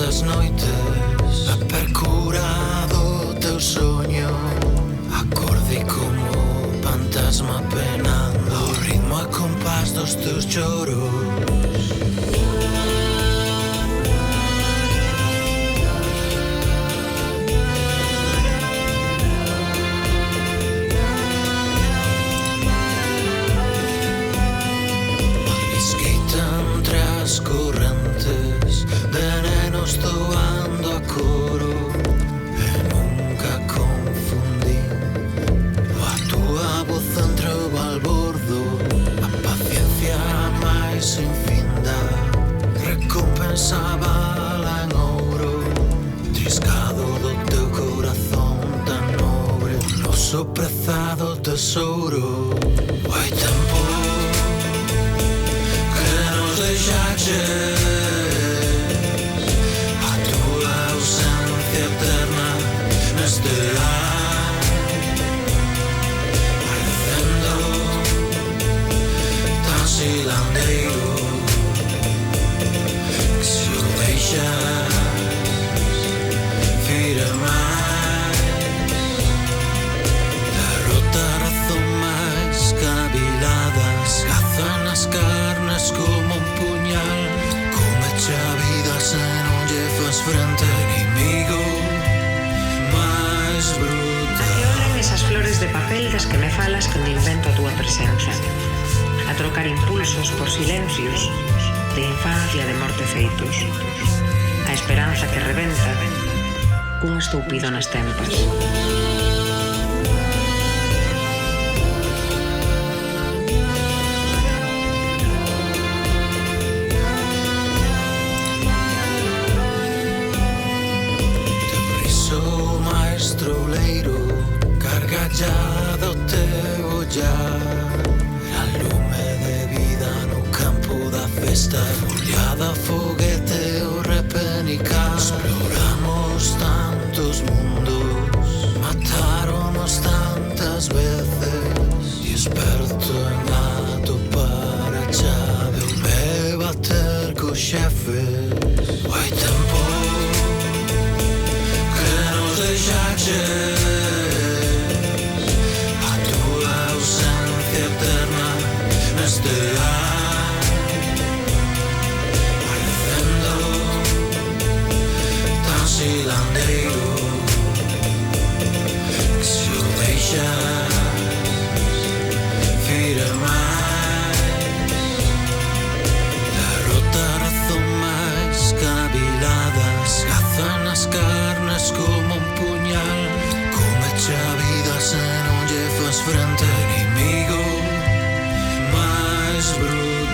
das noites a percura do teu soño, acorde como fantasma penando, o ritmo a compás dos teus choros. Correntes de nenos doando a coro e nunca confundí a túa voz entre o balbordo, a paciencia máis infinda recompensaba en ouro, triscado do teu corazón tan nobre, o noso prezado tesouro. Hai tempo deixaches a tua ausencia eterna neste ar, parecendo tan silandeiro que se o deixas vira máis derrota a razón máis cavilada, esgaza nas carnes como un puñal, comeche a vida se non lle fas frente, inimigo máis brutal. A que olen esas flores de papel das que me falas cando invento a túa presenza, a trocar impulsos por silencios de infancia, de morte feitos, a esperanza que rebenta cun estoupido nas tempas. Gargallado teu ollar, a lume de vida no campo da festa, foliada, foguete o repenicar. Exploramos tantos mundos, mataronos tantas veces, e esperto en atopar a chave, o me bater co xefes. Hai tempo que nos deixaches eterna neste ar, parecendo tan silandeiro que se o deixas vira máis derrota a razón máis cavilada, esgaza nas carnes como un puñal, comeche a vida se non lle fas frente, inimigo mais brutal.